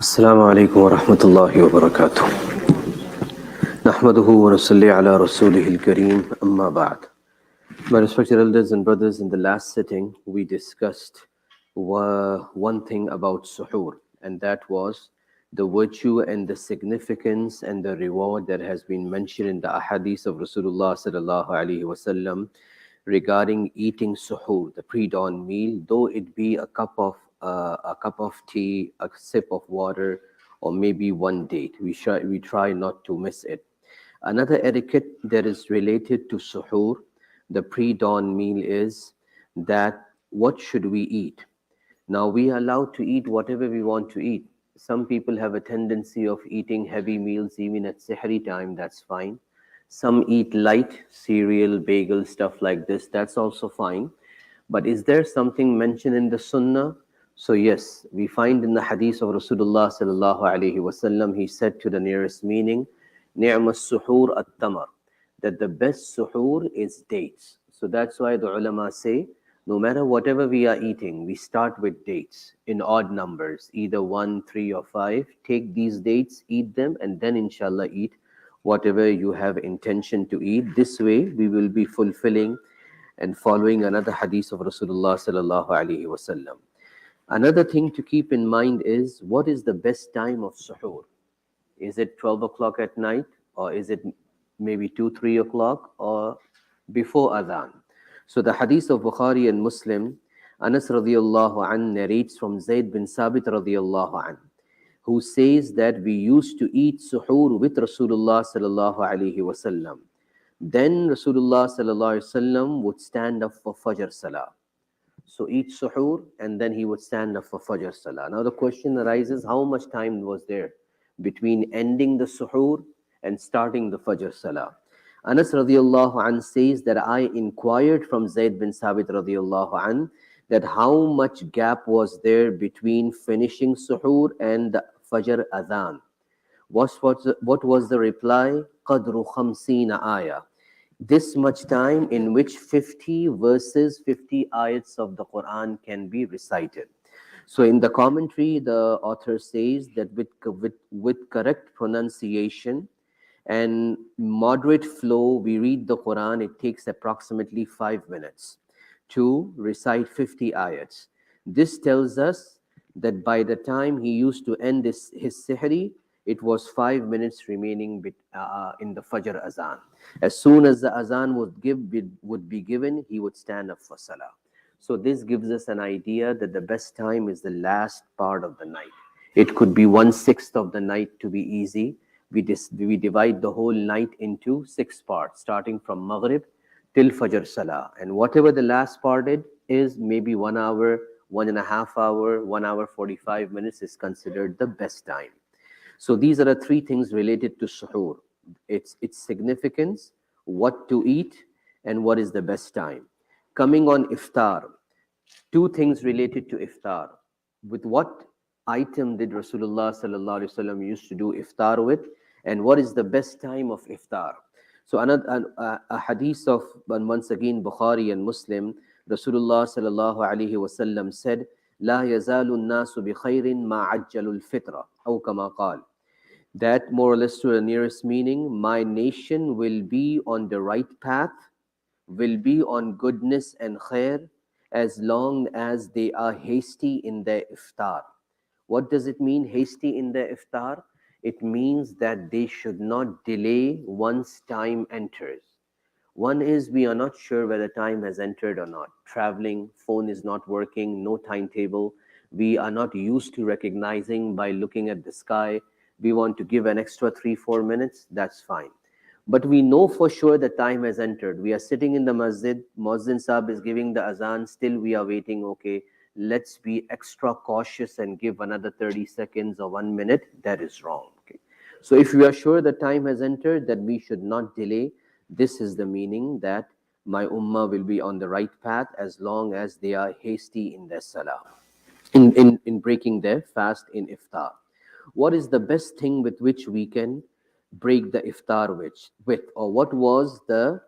السلام عليكم ورحمة الله وبركاته. نحمده ونصلي على رسوله الكريم أما بعد. My respected elders and brothers, in the last sitting we discussed one thing about suhoor, and that was the virtue and the significance and the reward that has been mentioned in the ahadith of Rasulullah sallallahu alaihi wasallam regarding eating suhoor, the pre-dawn meal, though it be a cup of tea, a sip of water, or maybe one date. We try not to miss it. Another etiquette that is related to suhoor, the pre-dawn meal, is that what should we eat? Now we are allowed to eat whatever we want to eat. Some people have a tendency of eating heavy meals even at Sihri time, that's fine. Some eat light, cereal, bagel, stuff like this, that's also fine. But is there something mentioned in the Sunnah? So yes, we find in the hadith of Rasulullah sallallahu alaihi wasallam, he said to the nearest meaning, "Ni'ma suhoor at-tamar," that the best suhoor is dates. So that's why the ulama say, no matter whatever we are eating, we start with dates in odd numbers, either 1, 3, or 5. Take these dates, eat them, and then inshallah eat whatever you have intention to eat. This way, we will be fulfilling and following another hadith of Rasulullah sallallahu alaihi wasallam. Another thing to keep in mind is, what is the best time of suhoor? Is it 12 o'clock at night, or is it maybe 2, 3 o'clock, or before adhan? So the hadith of Bukhari and Muslim, Anas radiallahu an narrates from Zayd bin Sabit radiallahu an, who says that we used to eat suhoor with Rasulullah sallallahu alaihi wasallam. Then Rasulullah sallallahu alaihi wasallam would stand up for Fajr Salah. So eat suhoor, and then he would stand up for Fajr Salah. Now the question arises, how much time was there between ending the suhoor and starting the Fajr Salah? Anas radiallahu an says that I inquired from Zayd bin Sabit radiallahu an that how much gap was there between finishing suhoor and the Fajr Adhan. What was the reply? Qadru khamsina ayah. This much time in which 50 verses, 50 ayats of the Quran can be recited. So in the commentary, the author says that with correct pronunciation And moderate flow, we read the Quran, it takes approximately 5 minutes to recite 50 ayats. This tells us that by the time he used to end his sihri, it was 5 minutes remaining in the Fajr azan. As soon as the azan would be given, he would stand up for salah. So this gives us an idea that the best time is the last part of the night. It could be 1/6 of the night to be easy. We divide the whole night into 6 parts, starting from Maghrib till Fajr Salah. And whatever the last part it is, maybe 1 hour, 1.5 hour, 1 hour 45 minutes is considered the best time. So these are the three things related to suhoor. Its significance, what to eat, and what is the best time. Coming on iftar, two things related to iftar. With what item did Rasulullah sallallahu alaihi wasallam used to do iftar with, and what is the best time of iftar? So a hadith of, and once again Bukhari and Muslim, Rasulullah sallallahu alaihi wasallam said, "La yazalu an-nasu bi khairin ma ajjalu al-fitra," أو كما قال. That more or less to the nearest meaning, my nation will be on the right path, will be on goodness and khair, as long as they are hasty in their iftar. What does it mean, hasty in their iftar? It means that they should not delay once time enters. One is we are not sure whether time has entered or not. Traveling, phone is not working, no timetable. We are not used to recognizing by looking at the sky. We want to give an extra 3 4 minutes, that's fine. But we know for sure the time has entered. We are sitting in the masjid, Muazzin Sahib is giving the azan, still we are waiting, okay, let's be extra cautious and give another 30 seconds or 1 minute. That is wrong. Okay. So if we are sure the time has entered, that we should not delay. This is the meaning that my ummah will be on the right path as long as they are hasty in their salah, in breaking their fast in iftar. What is the best thing with which we can break the iftar with, or what was the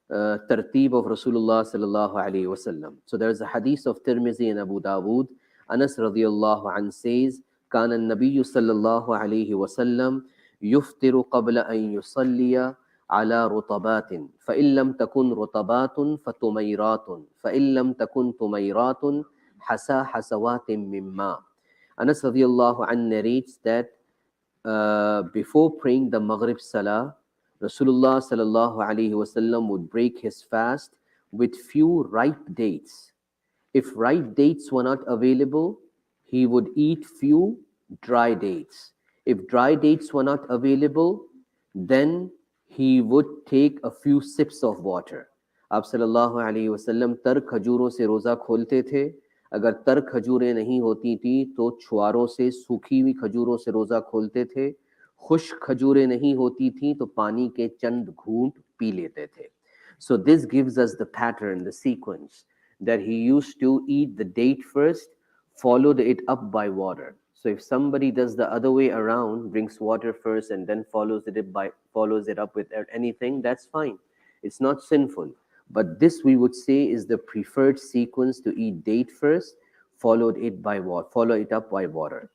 tartib of Rasulullah sallallahu alaihi wasallam? So there's a hadith of Tirmizi and Abu Dawood. Anas radiyallahu an says, كان النبي صلى الله عليه وسلم يفطر قبل أن يصلي على رطبات فإن لم تكن رطبات فتميرات فإن لم تكن تميرات حسا حسوات من ماء. Anas radiallahu an narrates that before praying the Maghrib Salah, Rasulullah sallallahu alaihi wasallam would break his fast with few ripe dates. If ripe dates were not available, he would eat few dry dates. If dry dates were not available, then he would take a few sips of water. आप सल्लल्लाहु अलैहि वसल्लम तर खजूरों से रोज़ा खोलते थे. अगर तर खजूरें नहीं होती थी तो छुआरों से, सूखी हुई खजूरों से रोज़ा खोलते थे. खुश्क खजूरें नहीं होती थी तो पानी के चंद घूंट पी लेते थे. So this gives us the pattern, the sequence, that he used to eat the date first, followed it up by water. So if somebody does the other way around, drinks water first and then follows it up with anything, that's fine. It's not sinful. But this we would say is the preferred sequence, to eat date first, follow it up by water.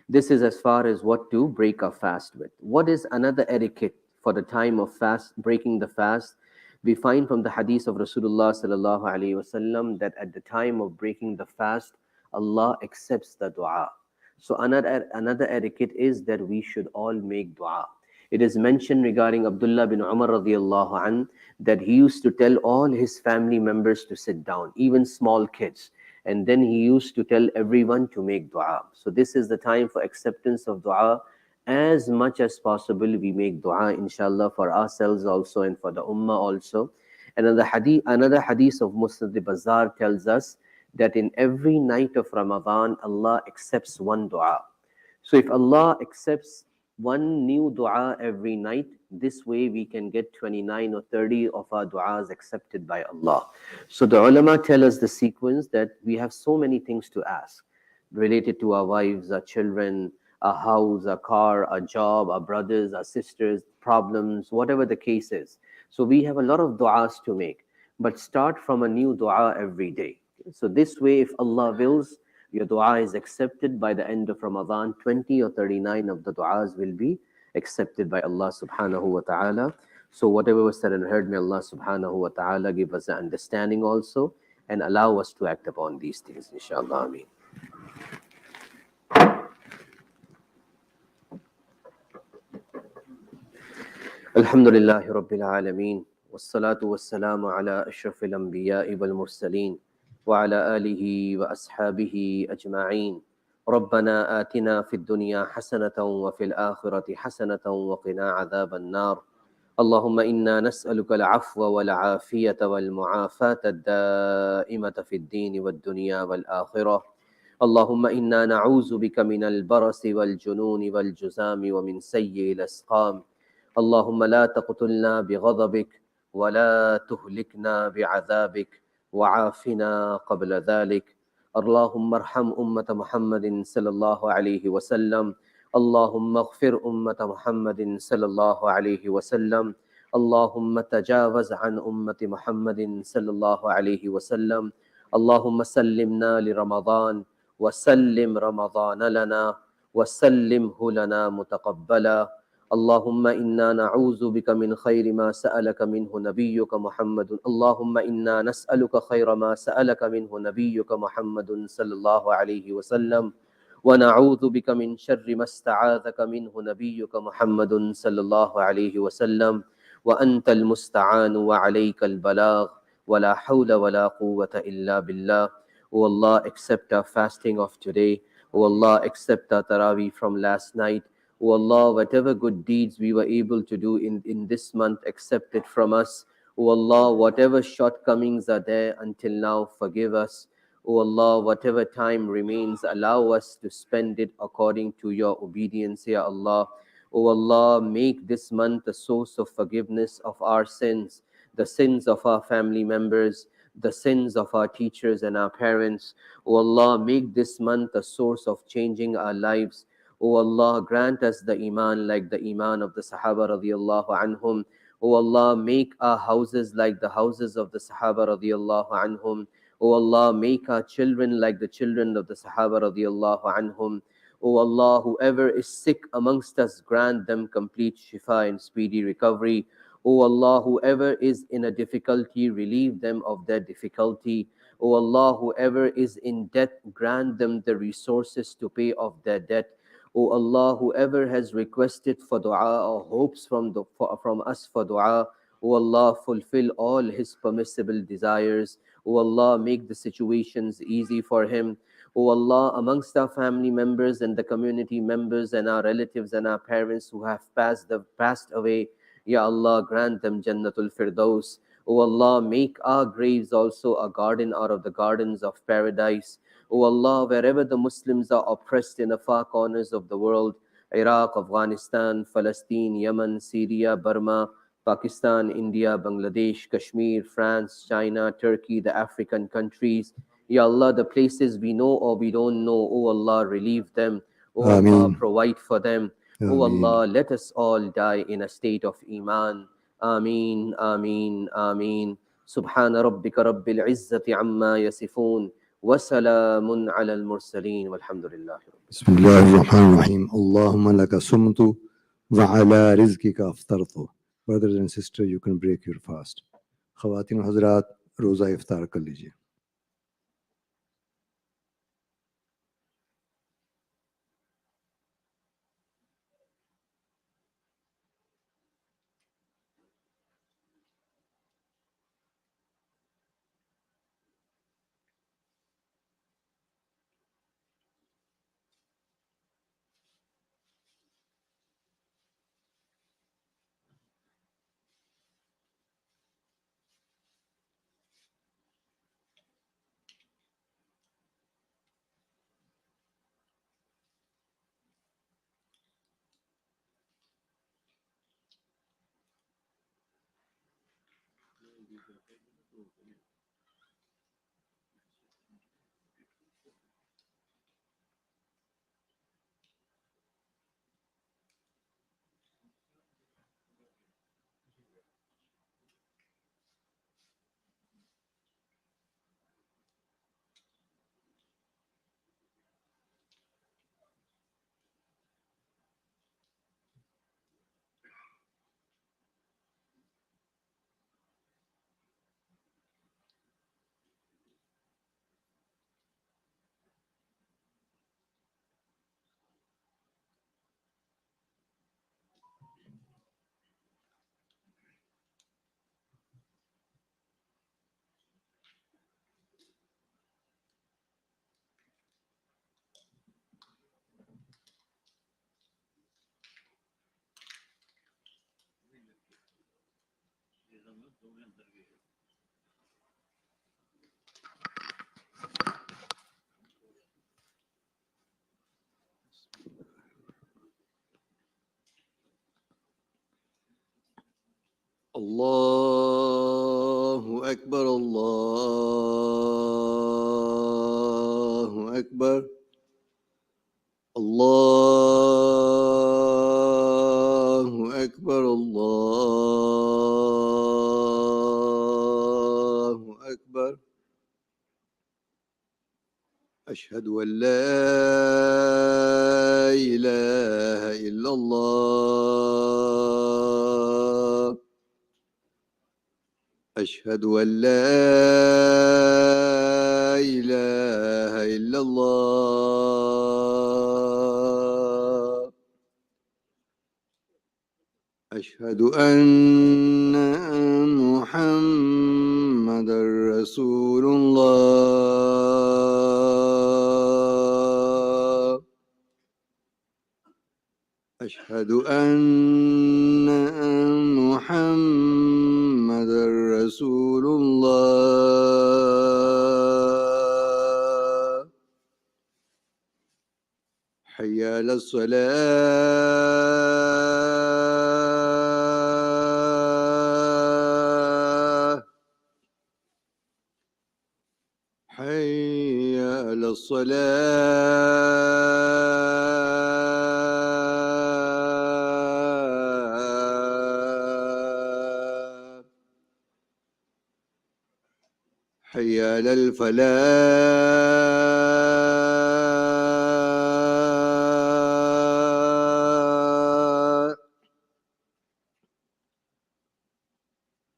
This is as far as what to break a fast with. What is another etiquette for the time of fast, breaking the fast? We find from the hadith of Rasulullah sallallahu alaihi wasallam that at the time of breaking the fast, Allah accepts the dua. So another etiquette is that we should all make dua. It is mentioned regarding Abdullah bin Umar radiallahu an that he used to tell all his family members to sit down, even small kids. And then he used to tell everyone to make dua. So this is the time for acceptance of dua. As much as possible, we make dua, inshallah, for ourselves also and for the ummah also. And another hadith of Musnad Bazzar tells us that in every night of Ramadan, Allah accepts one dua. So if Allah accepts one new dua every night, this way we can get 29 or 30 of our duas accepted by Allah. So the ulama tell us the sequence that we have so many things to ask related to our wives, our children, our house, our car, our job, our brothers, our sisters, problems, whatever the case is. So we have a lot of duas to make, but start from a new dua every day. So this way, if Allah wills, your dua is accepted by the end of Ramadan. 20 or 39 of the duas will be accepted by Allah subhanahu wa ta'ala. So whatever was said and heard, may Allah subhanahu wa ta'ala give us the understanding also and allow us to act upon these things, inshallah. Ameen. الحمد لله رب العالمين والصلاة والسلام على أشرف الأنبياء والمرسلين وعلى آله وأصحابه أجمعين. ربنا آتنا في الدنيا حسنة وفي الآخرة حسنة وقنا عذاب النار. اللهم إنا نسألك العفو والعافية والمعافاة الدائمة في الدين والدنيا والآخرة. اللهم إنا نعوذ بك من البرص والجنون والجزام ومن سيء الأسقام. اللهم لا تقتلنا بغضبك ولا تهلكنا بعذابك وعافنا قبل ذلك. اللهم ارحم أمة محمد صلى الله عليه وسلم. اللهم اغفر أمة محمد صلى الله عليه وسلم. اللهم تجاوز عن أمة محمد صلى الله عليه وسلم. اللهم سلمنا لرمضان وسلم رمضان لنا وسلمه لنا متقبلا. اللهم إنا نعوذ بك من خير ما سألك منه نبيك محمد. اللهم إنا نسألك خير ما سألك منه نبيك محمد صلى الله عليه وسلم ونعوذ بك من شر ما استعاذك منه نبيك محمد صلى الله عليه وسلم وأنت المستعان وعليك البلاغ ولا حول ولا قوة إلا بالله. O Allah, accept our fasting of today. O Allah, accept our tarawih from last night. O Allah, whatever good deeds we were able to do in this month, accept it from us. O Allah, whatever shortcomings are there until now, forgive us. O Allah, whatever time remains, allow us to spend it according to your obedience, Ya Allah. O Allah, make this month a source of forgiveness of our sins, the sins of our family members, the sins of our teachers and our parents. O Allah, make this month a source of changing our lives. O Allah, grant us the iman like the iman of the Sahaba radiallahu anhum. O Allah, make our houses like the houses of the Sahaba radiallahu anhum. O Allah, make our children like the children of the Sahaba radiallahu anhum. O Allah, whoever is sick amongst us, grant them complete shifa and speedy recovery. O Allah, whoever is in a difficulty, relieve them of their difficulty. O Allah, whoever is in debt, grant them the resources to pay off their debt. O Allah, whoever has requested for dua or hopes from us for dua, O Allah, fulfill all his permissible desires. O Allah, make the situations easy for him. O Allah, amongst our family members and the community members and our relatives and our parents who have passed away, Ya Allah, grant them Jannatul Firdaus. O Allah, make our graves also a garden out of the gardens of paradise. O Allah, wherever the Muslims are oppressed in the far corners of the world, Iraq, Afghanistan, Palestine, Yemen, Syria, Burma, Pakistan, India, Bangladesh, Kashmir, France, China, Turkey, the African countries, Ya Allah, the places we know or we don't know, O Allah, relieve them. O Allah, Ameen. provide for them. O Ameen. Allah, let us all die in a state of Iman. Ameen, Ameen, Ameen. سبحان ربك رب العزة عما يصفون وسلام على المرسلين والحمد لله رب العالمين. Bismillahirrahmanirrahim. Allahumma laka sumtu wa ala rizqika aftartu. Brothers and sisters, you can break your fast. Khawatin wa Hazrat, roza iftar kar lijiye. الله أكبر الله أكبر الله أكبر الله أكبر أشهد أن لا إله إلا الله أشهد أن لا إله إلا الله أشهد أن محمدا رسول الله أشهد أن محمدا رسول الله حي على الصلاة حي على الصلاة حي على الفلاح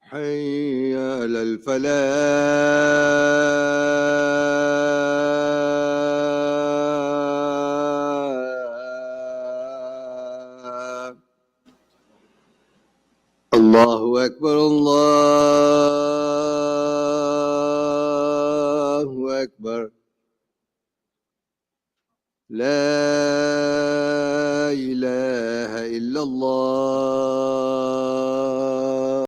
حي على الفلاح الله أكبر الله أكبر لا إله إلا الله